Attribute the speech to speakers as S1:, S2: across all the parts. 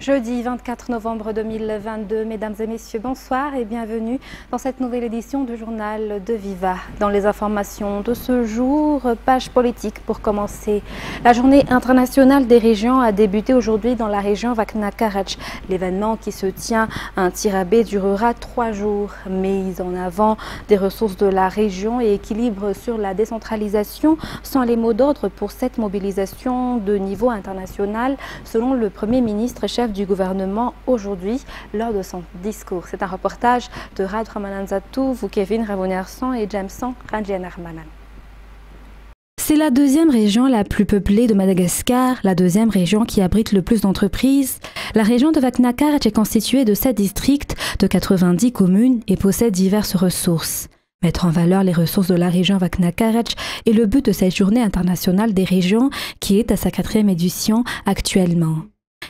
S1: Jeudi 24 novembre 2022, mesdames et messieurs, bonsoir et bienvenue dans cette nouvelle édition du journal de Viva. Dans les informations de ce jour, page politique pour commencer. La journée internationale des régions a débuté aujourd'hui dans la région Vakna Karach. L'événement qui se tient à un Tirabé durera 3 jours. Mise en avant des ressources de la région et équilibre sur la décentralisation sont les mots d'ordre pour cette mobilisation de niveau international, selon le Premier ministre chef du gouvernement aujourd'hui lors de son discours. C'est un reportage de Rad Ramananzatou, Kevin Ravonerson et Jameson Ranjianarmanan. C'est la deuxième région la plus peuplée de Madagascar, la deuxième région qui abrite le plus d'entreprises. La région de Vakna Karach est constituée de 7 districts, de 90 communes et possède diverses ressources. Mettre en valeur les ressources de la région Vakna Karach est le but de cette journée internationale des régions qui est à sa 4e édition actuellement.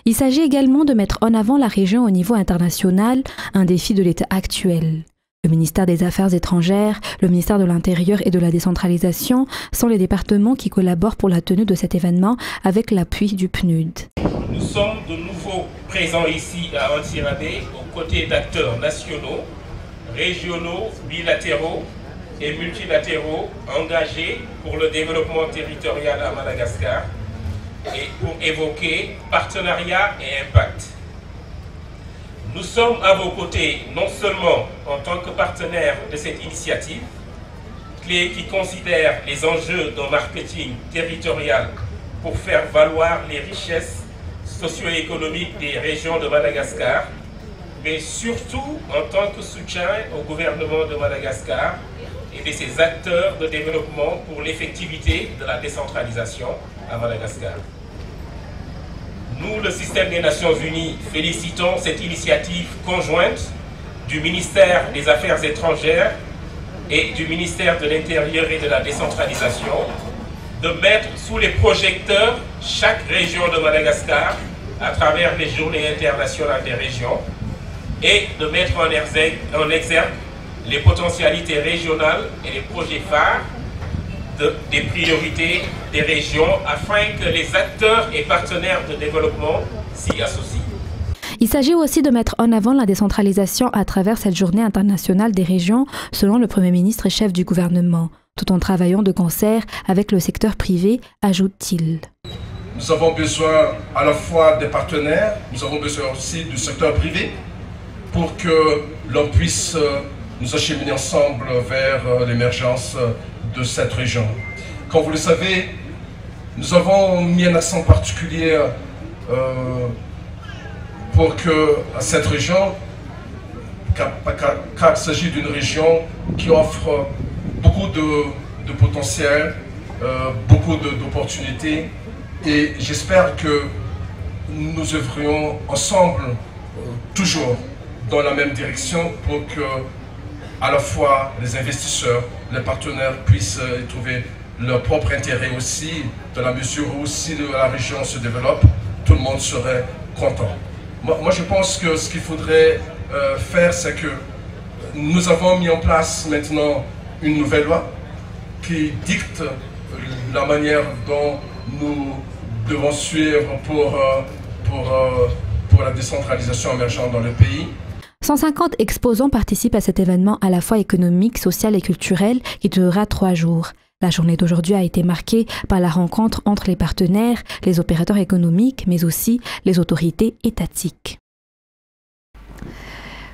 S1: Il s'agit également de mettre en avant la région au niveau international, un défi de l'état actuel. Le ministère des Affaires étrangères, le ministère de l'Intérieur et de la décentralisation sont les départements qui collaborent pour la tenue de cet événement avec l'appui du PNUD.
S2: Nous sommes de nouveau présents ici à Antsirabe aux côtés d'acteurs nationaux, régionaux, bilatéraux et multilatéraux engagés pour le développement territorial à Madagascar et pour évoquer partenariat et impact. Nous sommes à vos côtés non seulement en tant que partenaires de cette initiative, clé qui considère les enjeux d'un marketing territorial pour faire valoir les richesses socio-économiques des régions de Madagascar, mais surtout en tant que soutien au gouvernement de Madagascar et de ses acteurs de développement pour l'effectivité de la décentralisation à Madagascar. Nous, le système des Nations Unies, félicitons cette initiative conjointe du ministère des Affaires étrangères et du ministère de l'Intérieur et de la décentralisation de mettre sous les projecteurs chaque région de Madagascar à travers les journées internationales des régions et de mettre en exergue les potentialités régionales et les projets phares des priorités des régions afin que les acteurs et partenaires de développement s'y associent.
S1: Il s'agit aussi de mettre en avant la décentralisation à travers cette journée internationale des régions, selon le Premier ministre et chef du gouvernement, tout en travaillant de concert avec le secteur privé, ajoute-t-il.
S3: Nous avons besoin à la fois des partenaires, nous avons besoin aussi du secteur privé pour que l'on puisse nous acheminer ensemble vers l'émergence de cette région. Comme vous le savez, nous avons mis un accent particulier pour que cette région, car il s'agit d'une région qui offre beaucoup de potentiel, beaucoup d'opportunités, et j'espère que nous œuvrions ensemble toujours dans la même direction pour que à la fois les investisseurs, les partenaires puissent y trouver leur propre intérêt aussi, dans la mesure où si la région se développe, tout le monde serait content. Moi je pense que ce qu'il faudrait faire, c'est que nous avons mis en place maintenant une nouvelle loi qui dicte la manière dont nous devons suivre pour la décentralisation émergente dans le pays.
S1: 150 exposants participent à cet événement à la fois économique, social et culturel qui durera 3 jours. La journée d'aujourd'hui a été marquée par la rencontre entre les partenaires, les opérateurs économiques, mais aussi les autorités étatiques.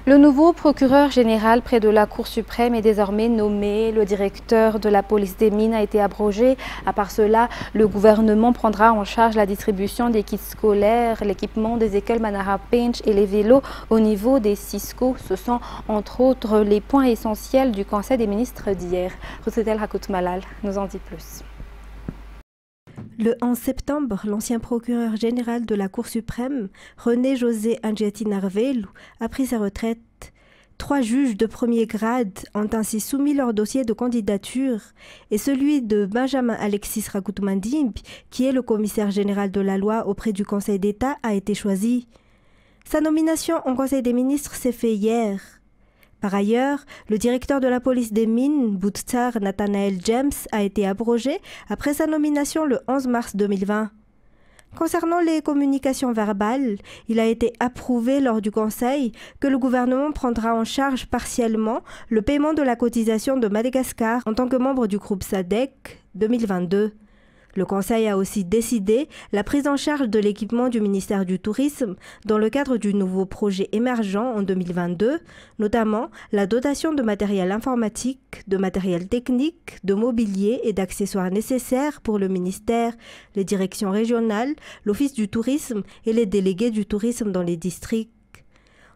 S1: Le nouveau procureur général près de la Cour suprême est désormais nommé. Le directeur de la police des mines a été abrogé. À part cela, le gouvernement prendra en charge la distribution des kits scolaires, l'équipement des écoles Manara Pinch et les vélos au niveau des Cisco. Ce sont entre autres les points essentiels du Conseil des ministres d'hier. Rosetel Rakout-Malal nous en dit plus.
S4: Le 11 septembre, l'ancien procureur général de la Cour suprême, René-José Angetinarvelu, a pris sa retraite. 3 juges de premier grade ont ainsi soumis leur dossier de candidature et celui de Benjamin Alexis Rakout-Mandimbi, qui est le commissaire général de la loi auprès du Conseil d'État, a été choisi. Sa nomination au Conseil des ministres s'est faite hier. Par ailleurs, le directeur de la police des mines, Boutsar Nathanael James, a été abrogé après sa nomination le 11 mars 2020. Concernant les communications verbales, il a été approuvé lors du Conseil que le gouvernement prendra en charge partiellement le paiement de la cotisation de Madagascar en tant que membre du groupe SADC 2022. Le Conseil a aussi décidé la prise en charge de l'équipement du ministère du Tourisme dans le cadre du nouveau projet émergent en 2022, notamment la dotation de matériel informatique, de matériel technique, de mobilier et d'accessoires nécessaires pour le ministère, les directions régionales, l'Office du tourisme et les délégués du tourisme dans les districts.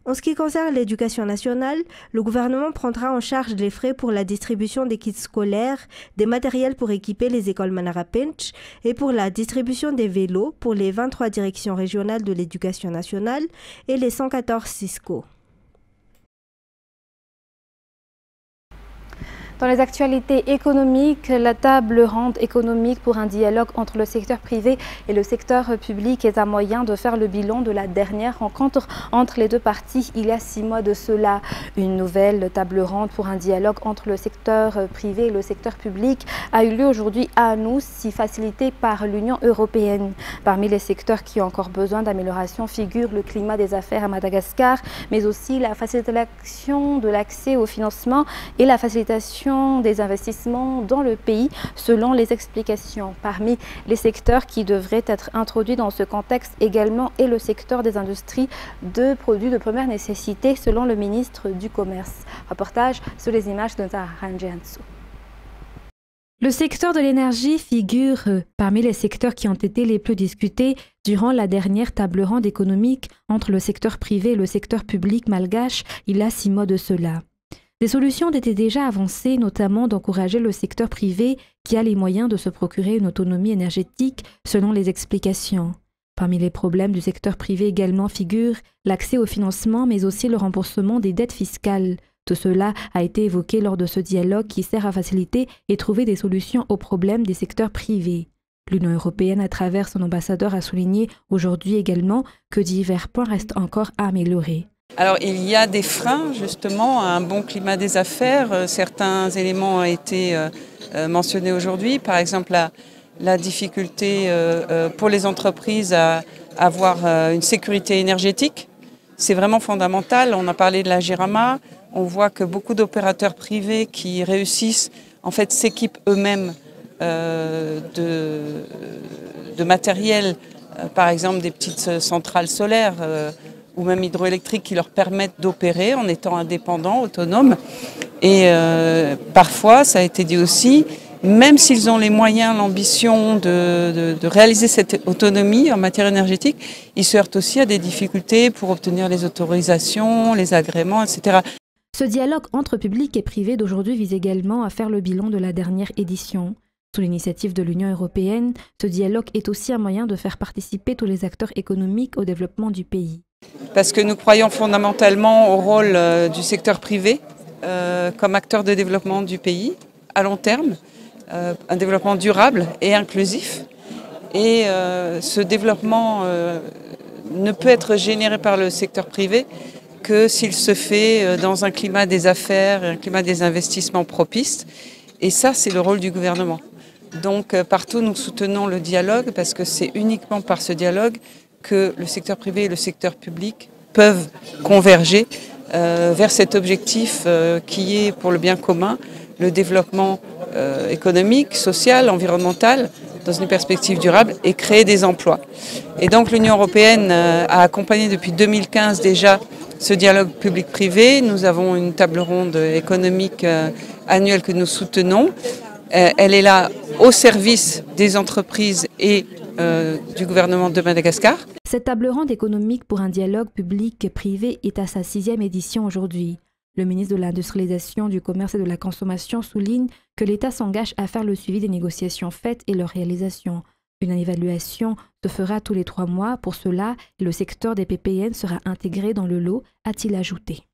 S4: En ce qui concerne l'éducation nationale, le gouvernement prendra en charge les frais pour la distribution des kits scolaires, des matériels pour équiper les écoles Manarapench et pour la distribution des vélos pour les 23 directions régionales de l'éducation nationale et les 114 CISCO.
S1: Dans les actualités économiques, la table ronde économique pour un dialogue entre le secteur privé et le secteur public est un moyen de faire le bilan de la dernière rencontre entre les deux parties il y a 6 mois de cela. Une nouvelle table ronde pour un dialogue entre le secteur privé et le secteur public a eu lieu aujourd'hui à Anouci, facilitée par l'Union européenne. Parmi les secteurs qui ont encore besoin d'amélioration figurent le climat des affaires à Madagascar, mais aussi la facilitation de l'accès au financement et la facilitation des investissements dans le pays, selon les explications. Parmi les secteurs qui devraient être introduits dans ce contexte également est le secteur des industries de produits de première nécessité, selon le ministre du Commerce. Reportage sur les images de Zahran Jiansou.
S5: Le secteur de l'énergie figure parmi les secteurs qui ont été les plus discutés durant la dernière table ronde économique entre le secteur privé et le secteur public malgache il y a 6 mois de cela. Des solutions étaient déjà avancées, notamment d'encourager le secteur privé qui a les moyens de se procurer une autonomie énergétique selon les explications. Parmi les problèmes du secteur privé également figure l'accès au financement, mais aussi le remboursement des dettes fiscales. Tout cela a été évoqué lors de ce dialogue qui sert à faciliter et trouver des solutions aux problèmes des secteurs privés. L'Union européenne, à travers son ambassadeur, a souligné aujourd'hui également que divers points restent encore à améliorer.
S6: Alors il y a des freins justement à un bon climat des affaires. Certains éléments ont été mentionnés aujourd'hui. Par exemple la difficulté pour les entreprises à avoir une sécurité énergétique. C'est vraiment fondamental. On a parlé de la Gérama. On voit que beaucoup d'opérateurs privés qui réussissent en fait s'équipent eux-mêmes de matériel, par exemple des petites centrales solaires ou même hydroélectriques qui leur permettent d'opérer en étant indépendants, autonomes. Et parfois, ça a été dit aussi, même s'ils ont les moyens, l'ambition de réaliser cette autonomie en matière énergétique, ils se heurtent aussi à des difficultés pour obtenir les autorisations, les agréments, etc.
S5: Ce dialogue entre public et privé d'aujourd'hui vise également à faire le bilan de la dernière édition. Sous l'initiative de l'Union européenne, ce dialogue est aussi un moyen de faire participer tous les acteurs économiques au développement du pays.
S6: Parce que nous croyons fondamentalement au rôle du secteur privé comme acteur de développement du pays à long terme, un développement durable et inclusif. Et ce développement ne peut être généré par le secteur privé que s'il se fait dans un climat des affaires, un climat des investissements propice. Et ça, c'est le rôle du gouvernement. Donc partout, nous soutenons le dialogue parce que c'est uniquement par ce dialogue que le secteur privé et le secteur public peuvent converger vers cet objectif qui est pour le bien commun, le développement économique, social, environnemental, dans une perspective durable et créer des emplois. Et donc l'Union européenne a accompagné depuis 2015 déjà ce dialogue public-privé. Nous avons une table ronde économique annuelle que nous soutenons. Elle est là au service des entreprises et du gouvernement de Madagascar.
S5: Cette table ronde économique pour un dialogue public-privé est à sa 6e édition aujourd'hui. Le ministre de l'Industrialisation, du Commerce et de la Consommation souligne que l'État s'engage à faire le suivi des négociations faites et leur réalisation. Une évaluation se fera tous les 3 mois. Pour cela, le secteur des PPN sera intégré dans le lot, a-t-il ajouté.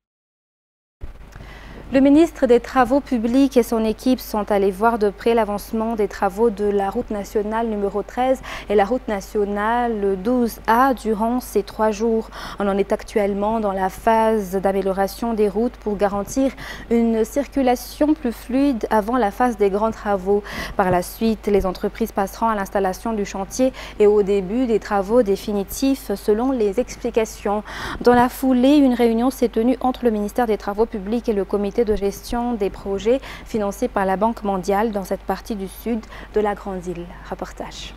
S1: Le ministre des Travaux publics et son équipe sont allés voir de près l'avancement des travaux de la route nationale numéro 13 et la route nationale 12A durant ces 3 jours. On en est actuellement dans la phase d'amélioration des routes pour garantir une circulation plus fluide avant la phase des grands travaux. Par la suite, les entreprises passeront à l'installation du chantier et au début des travaux définitifs selon les explications. Dans la foulée, une réunion s'est tenue entre le ministère des Travaux publics et le comité de gestion des projets financés par la Banque mondiale dans cette partie du sud de la Grande Île. Reportage.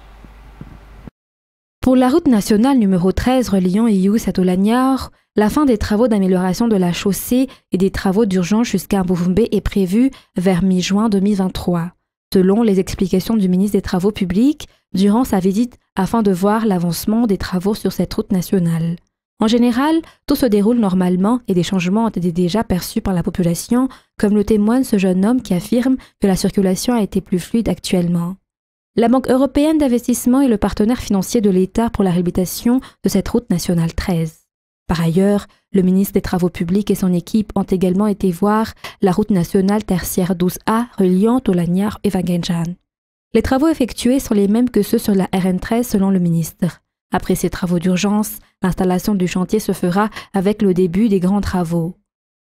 S5: Pour la route nationale numéro 13 reliant Ious à Tolaniar, la fin des travaux d'amélioration de la chaussée et des travaux d'urgence jusqu'à Mbouvoumbe est prévue vers mi-juin 2023, selon les explications du ministre des Travaux publics durant sa visite afin de voir l'avancement des travaux sur cette route nationale. En général, tout se déroule normalement et des changements ont été déjà perçus par la population, comme le témoigne ce jeune homme qui affirme que la circulation a été plus fluide actuellement. La Banque européenne d'investissement est le partenaire financier de l'État pour la réhabilitation de cette route nationale 13. Par ailleurs, le ministre des Travaux publics et son équipe ont également été voir la route nationale tertiaire 12A reliant Tolaniar et Wangenjan. Les travaux effectués sont les mêmes que ceux sur la RN13 selon le ministre. Après ces travaux d'urgence, l'installation du chantier se fera avec le début des grands travaux.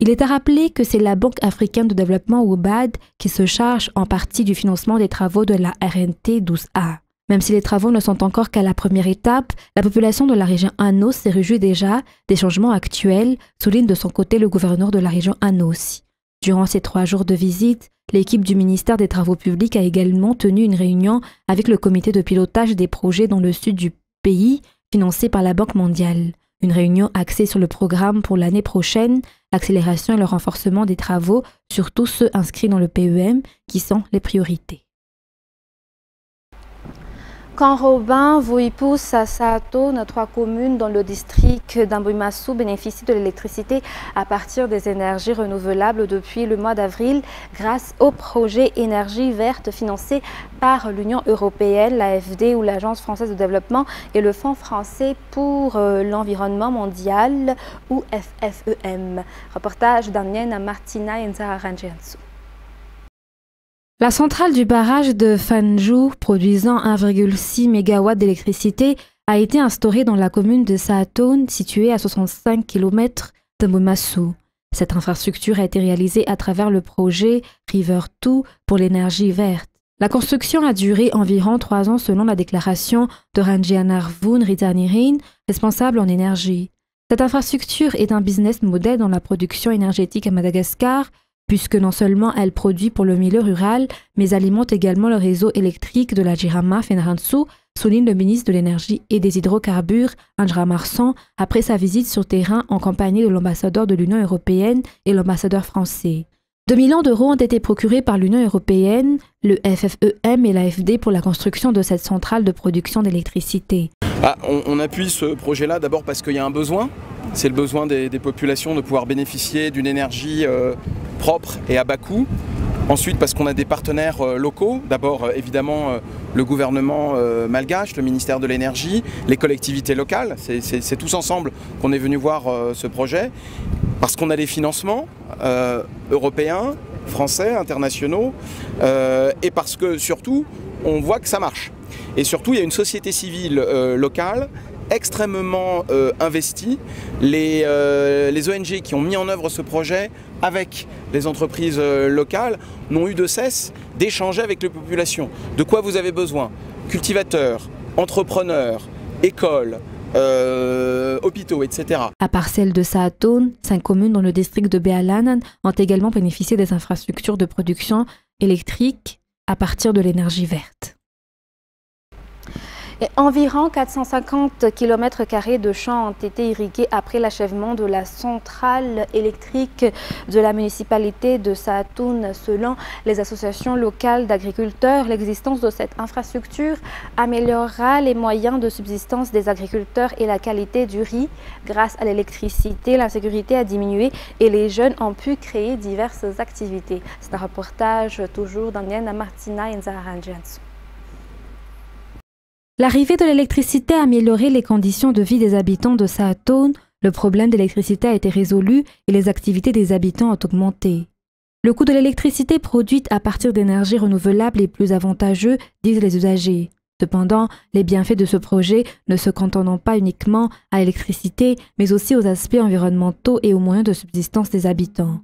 S5: Il est à rappeler que c'est la Banque africaine de développement ou BAD qui se charge en partie du financement des travaux de la RNT 12A. Même si les travaux ne sont encore qu'à la première étape, la population de la région Anos s'est réjouie déjà des changements actuels, souligne de son côté le gouverneur de la région Anos. Durant ces 3 jours de visite, l'équipe du ministère des Travaux publics a également tenu une réunion avec le comité de pilotage des projets dans le sud du pays, financé par la Banque mondiale. Une réunion axée sur le programme pour l'année prochaine, l'accélération et le renforcement des travaux, surtout ceux inscrits dans le PEM, qui sont les priorités.
S1: Canrobin, Voipous, Sassato, nos 3 communes dans le district d'Amboimassou bénéficient de l'électricité à partir des énergies renouvelables depuis le mois d'avril grâce au projet Énergie verte financé par l'Union européenne, l'AFD ou l'Agence française de développement et le Fonds français pour l'environnement mondial ou FFEM. Reportage d'Amienne Martina et Nzara Ranjiansou.
S5: La centrale du barrage de Fanjou, produisant 1,6 MW d'électricité, a été instaurée dans la commune de Saatoun, située à 65 km d'Amboimassou. Cette infrastructure a été réalisée à travers le projet River2 pour l'énergie verte. La construction a duré environ 3 ans selon la déclaration de Ranjianarvoon Ritanirin, responsable en énergie. Cette infrastructure est un business model dans la production énergétique à Madagascar, puisque non seulement elle produit pour le milieu rural, mais alimente également le réseau électrique de la Jirama Fenransu, souligne le ministre de l'Énergie et des Hydrocarbures, Andra Marsan, après sa visite sur terrain en compagnie de l'ambassadeur de l'Union européenne et l'ambassadeur français. 2 millions d'euros ont été procurés par l'Union européenne, le FFEM et l'AFD pour la construction de cette centrale de production d'électricité.
S7: On appuie ce projet-là d'abord parce qu'il y a un besoin. C'est le besoin des populations de pouvoir bénéficier d'une énergie propre et à bas coût. Ensuite, parce qu'on a des partenaires locaux. D'abord, évidemment, le gouvernement malgache, le ministère de l'Énergie, les collectivités locales. C'est tous ensemble qu'on est venu voir ce projet. Parce qu'on a des financements européens, français, internationaux. Et parce que, surtout, on voit que ça marche. Et surtout, il y a une société civile locale extrêmement investie. Les ONG qui ont mis en œuvre ce projet avec les entreprises locales n'ont eu de cesse d'échanger avec les populations. De quoi vous avez besoin? Cultivateurs, entrepreneurs, écoles, hôpitaux, etc.
S5: À part celle de Saatoun, 5 communes dans le district de Bealanan ont également bénéficié des infrastructures de production électrique à partir de l'énergie verte.
S1: Et environ 450 km² de champs ont été irrigués après l'achèvement de la centrale électrique de la municipalité de Saatoun. Selon les associations locales d'agriculteurs, l'existence de cette infrastructure améliorera les moyens de subsistance des agriculteurs et la qualité du riz. Grâce à l'électricité, l'insécurité a diminué et les jeunes ont pu créer diverses activités. C'est un reportage toujours d'Anienne Martina et Nzara Ranjiansou.
S5: L'arrivée de l'électricité a amélioré les conditions de vie des habitants de Saatoun. Le problème d'électricité a été résolu et les activités des habitants ont augmenté. Le coût de l'électricité produite à partir d'énergies renouvelables est plus avantageux, disent les usagers. Cependant, les bienfaits de ce projet ne se cantonnent pas uniquement à l'électricité, mais aussi aux aspects environnementaux et aux moyens de subsistance des habitants.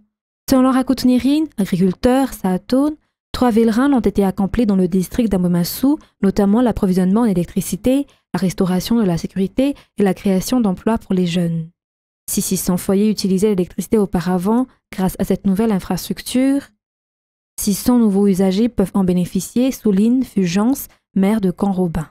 S5: Selon Laura Koutnirin, agriculteur, Saatoun, 3 vélérins ont été accomplis dans le district d'Ambomassou, notamment l'approvisionnement en électricité, la restauration de la sécurité et la création d'emplois pour les jeunes. Si 600 foyers utilisaient l'électricité auparavant, grâce à cette nouvelle infrastructure, 600 nouveaux usagers peuvent en bénéficier, souligne Fulgence, maire de Camp-Robin.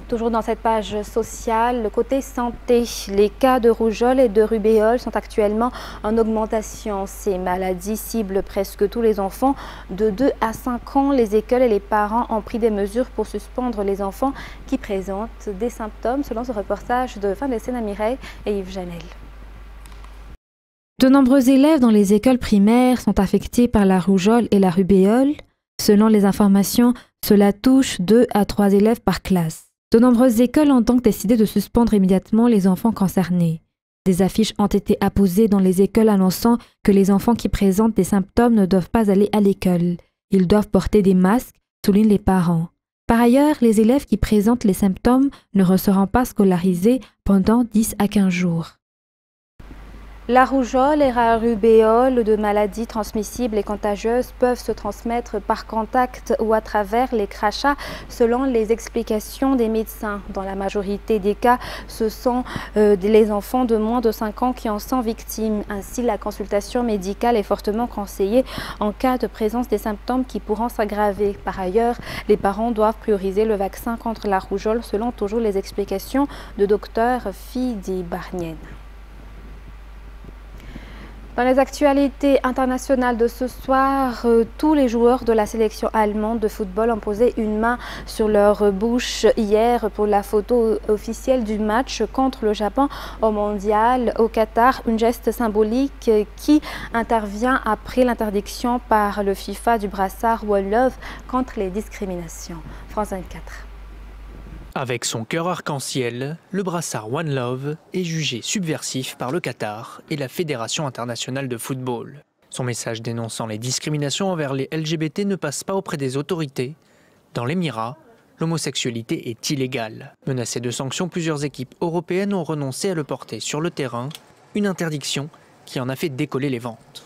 S1: Toujours dans cette page sociale, le côté santé, les cas de rougeole et de rubéole sont actuellement en augmentation. Ces maladies ciblent presque tous les enfants de 2 à 5 ans. Les écoles et les parents ont pris des mesures pour suspendre les enfants qui présentent des symptômes, selon ce reportage de Fin-de-Sénat Mireille et Yves Janel.
S5: De nombreux élèves dans les écoles primaires sont affectés par la rougeole et la rubéole. Selon les informations, cela touche 2 à 3 élèves par classe. De nombreuses écoles ont donc décidé de suspendre immédiatement les enfants concernés. Des affiches ont été apposées dans les écoles annonçant que les enfants qui présentent des symptômes ne doivent pas aller à l'école. Ils doivent porter des masques, soulignent les parents. Par ailleurs, les élèves qui présentent les symptômes ne seront pas scolarisés pendant 10 à 15 jours.
S1: La rougeole et la rubéole, de maladies transmissibles et contagieuses, peuvent se transmettre par contact ou à travers les crachats, selon les explications des médecins. Dans la majorité des cas, ce sont les enfants de moins de 5 ans qui en sont victimes. Ainsi, la consultation médicale est fortement conseillée en cas de présence des symptômes qui pourront s'aggraver. Par ailleurs, les parents doivent prioriser le vaccin contre la rougeole, selon toujours les explications de Dr Fidi Barnienne. Dans les actualités internationales de ce soir, tous les joueurs de la sélection allemande de football ont posé une main sur leur bouche hier pour la photo officielle du match contre le Japon au mondial au Qatar, un geste symbolique qui intervient après l'interdiction par le FIFA du brassard One Love contre les discriminations. France 24.
S8: Avec son cœur arc-en-ciel, le brassard One Love est jugé subversif par le Qatar et la Fédération internationale de football. Son message dénonçant les discriminations envers les LGBT ne passe pas auprès des autorités. Dans l'Émirat, l'homosexualité est illégale. Menacée de sanctions, plusieurs équipes européennes ont renoncé à le porter sur le terrain, une interdiction qui en a fait décoller les ventes.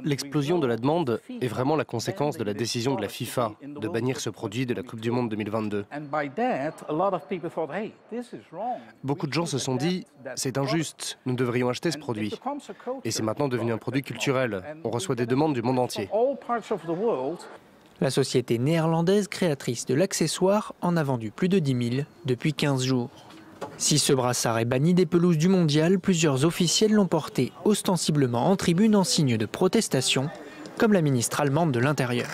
S9: L'explosion de la demande est vraiment la conséquence de la décision de la FIFA de bannir ce produit de la Coupe du Monde 2022. Beaucoup de gens se sont dit « c'est injuste, nous devrions acheter ce produit ». Et c'est maintenant devenu un produit culturel. On reçoit des demandes du monde entier.
S8: La société néerlandaise créatrice de l'accessoire en a vendu plus de 10 000 depuis 15 jours. Si ce brassard est banni des pelouses du mondial, plusieurs officiels l'ont porté ostensiblement en tribune en signe de protestation, comme la ministre allemande de l'Intérieur.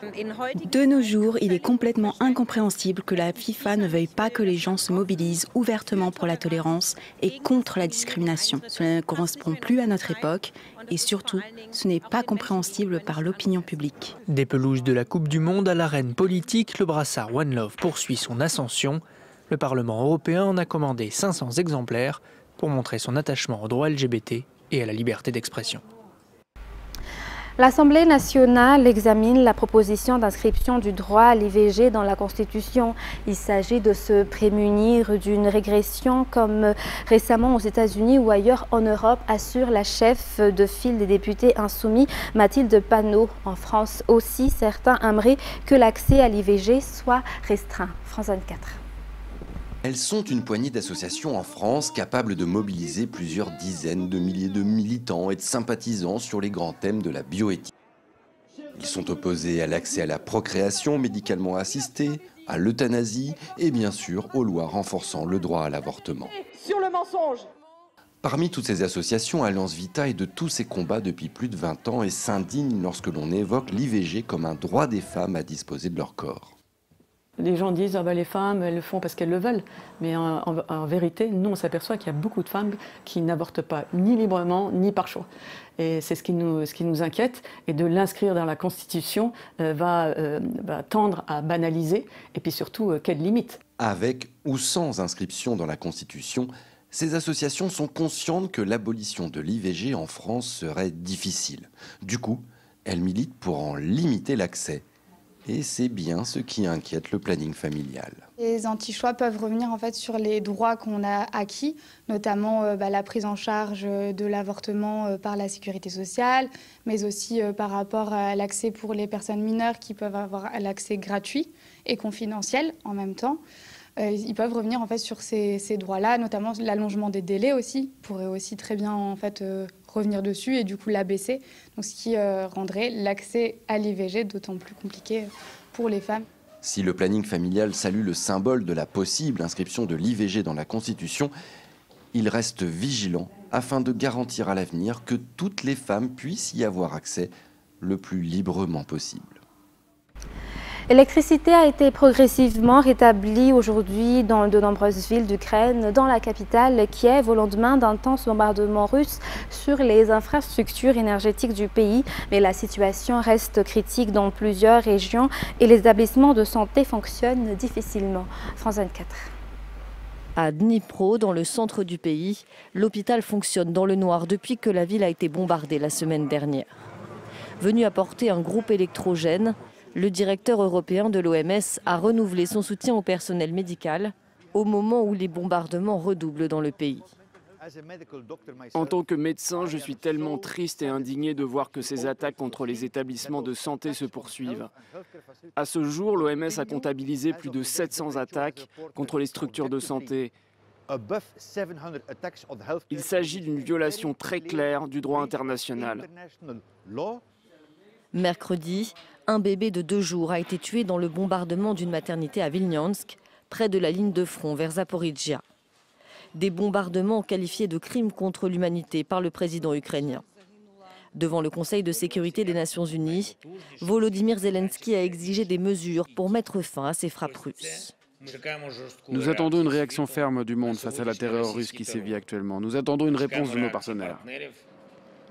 S10: De nos jours, il est complètement incompréhensible que la FIFA ne veuille pas que les gens se mobilisent ouvertement pour la tolérance et contre la discrimination. Cela ne correspond plus à notre époque et surtout, ce n'est pas compréhensible par l'opinion publique.
S8: Des pelouses de la Coupe du Monde à l'arène politique, le brassard One Love poursuit son ascension. Le Parlement européen en a commandé 500 exemplaires pour montrer son attachement aux droits LGBT et à la liberté d'expression.
S1: L'Assemblée nationale examine la proposition d'inscription du droit à l'IVG dans la Constitution. Il s'agit de se prémunir d'une régression comme récemment aux États-Unis ou ailleurs en Europe, assure la chef de file des députés insoumis Mathilde Panot. En France aussi, certains aimeraient que l'accès à l'IVG soit restreint. France 24.
S11: Elles sont une poignée d'associations en France capables de mobiliser plusieurs dizaines de milliers de militants et de sympathisants sur les grands thèmes de la bioéthique. Ils sont opposés à l'accès à la procréation médicalement assistée, à l'euthanasie et bien sûr aux lois renforçant le droit à l'avortement.
S12: Sur le mensonge.
S11: Parmi toutes ces associations, Alliance Vita est de tous ces combats depuis plus de 20 ans et s'indigne lorsque l'on évoque l'IVG comme un droit des femmes à disposer de leur corps.
S12: Les gens disent ah ben les femmes elles le font parce qu'elles le veulent, mais en vérité, nous on s'aperçoit qu'il y a beaucoup de femmes qui n'avortent pas ni librement ni par choix. Et c'est ce qui nous inquiète, et de l'inscrire dans la Constitution va tendre à banaliser, et puis surtout quelles limites.
S11: Avec ou sans inscription dans la Constitution, Ces associations sont conscientes que l'abolition de l'IVG en France serait difficile. Du coup, elles militent pour en limiter l'accès. Et c'est bien ce qui inquiète le planning familial.
S13: Les anti-choix peuvent revenir en fait sur les droits qu'on a acquis, notamment la prise en charge de l'avortement par la sécurité sociale, mais aussi par rapport à l'accès pour les personnes mineures qui peuvent avoir l'accès gratuit et confidentiel en même temps. Ils peuvent revenir en fait sur ces droits-là, notamment l'allongement des délais aussi pourrait aussi très bien en fait revenir dessus et du coup l'abaisser, donc ce qui rendrait l'accès à l'IVG d'autant plus compliqué pour les femmes.
S11: Si le planning familial salue le symbole de la possible inscription de l'IVG dans la Constitution, il reste vigilant afin de garantir à l'avenir que toutes les femmes puissent y avoir accès le plus librement possible.
S1: L'électricité a été progressivement rétablie aujourd'hui dans de nombreuses villes d'Ukraine, dans la capitale Kiev, au lendemain d'intenses bombardements russes sur les infrastructures énergétiques du pays. Mais la situation reste critique dans plusieurs régions et les établissements de santé fonctionnent difficilement. France 24.
S14: À Dnipro, dans le centre du pays, l'hôpital fonctionne dans le noir depuis que la ville a été bombardée la semaine dernière. Venu apporter un groupe électrogène, le directeur européen de l'OMS a renouvelé son soutien au personnel médical au moment où les bombardements redoublent dans le pays.
S15: En tant que médecin, je suis tellement triste et indigné de voir que ces attaques contre les établissements de santé se poursuivent. À ce jour, l'OMS a comptabilisé plus de 700 attaques contre les structures de santé. Il s'agit d'une violation très claire du droit international.
S14: Mercredi, un bébé de 2 jours a été tué dans le bombardement d'une maternité à Vilniansk, près de la ligne de front vers Zaporijjia. Des bombardements qualifiés de crimes contre l'humanité par le président ukrainien. Devant le Conseil de sécurité des Nations Unies, Volodymyr Zelensky a exigé des mesures pour mettre fin à ces frappes russes.
S15: Nous attendons une réaction ferme du monde face à la terreur russe qui sévit actuellement. Nous attendons une réponse de nos partenaires.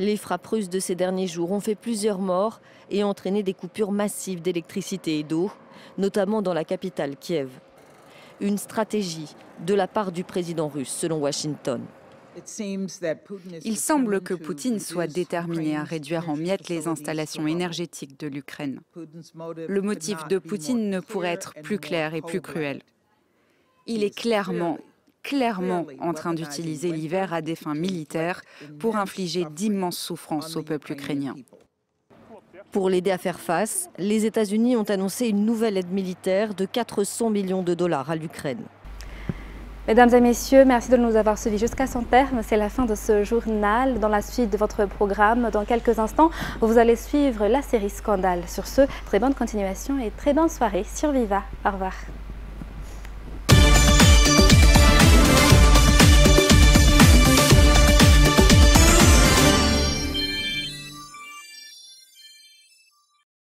S14: Les frappes russes de ces derniers jours ont fait plusieurs morts et entraîné des coupures massives d'électricité et d'eau, notamment dans la capitale Kiev. Une stratégie de la part du président russe, selon Washington.
S16: Il semble que Poutine soit déterminé à réduire en miettes les installations énergétiques de l'Ukraine. Le motif de Poutine ne pourrait être plus clair et plus cruel. Il est clairement en train d'utiliser l'hiver à des fins militaires pour infliger d'immenses souffrances au peuple ukrainien.
S14: Pour l'aider à faire face, les États-Unis ont annoncé une nouvelle aide militaire de 400 millions de dollars à l'Ukraine.
S1: Mesdames et messieurs, merci de nous avoir suivis jusqu'à son terme. C'est la fin de ce journal. Dans la suite de votre programme, dans quelques instants, vous allez suivre la série Scandale. Sur ce, très bonne continuation et très bonne soirée sur Viva. Au revoir.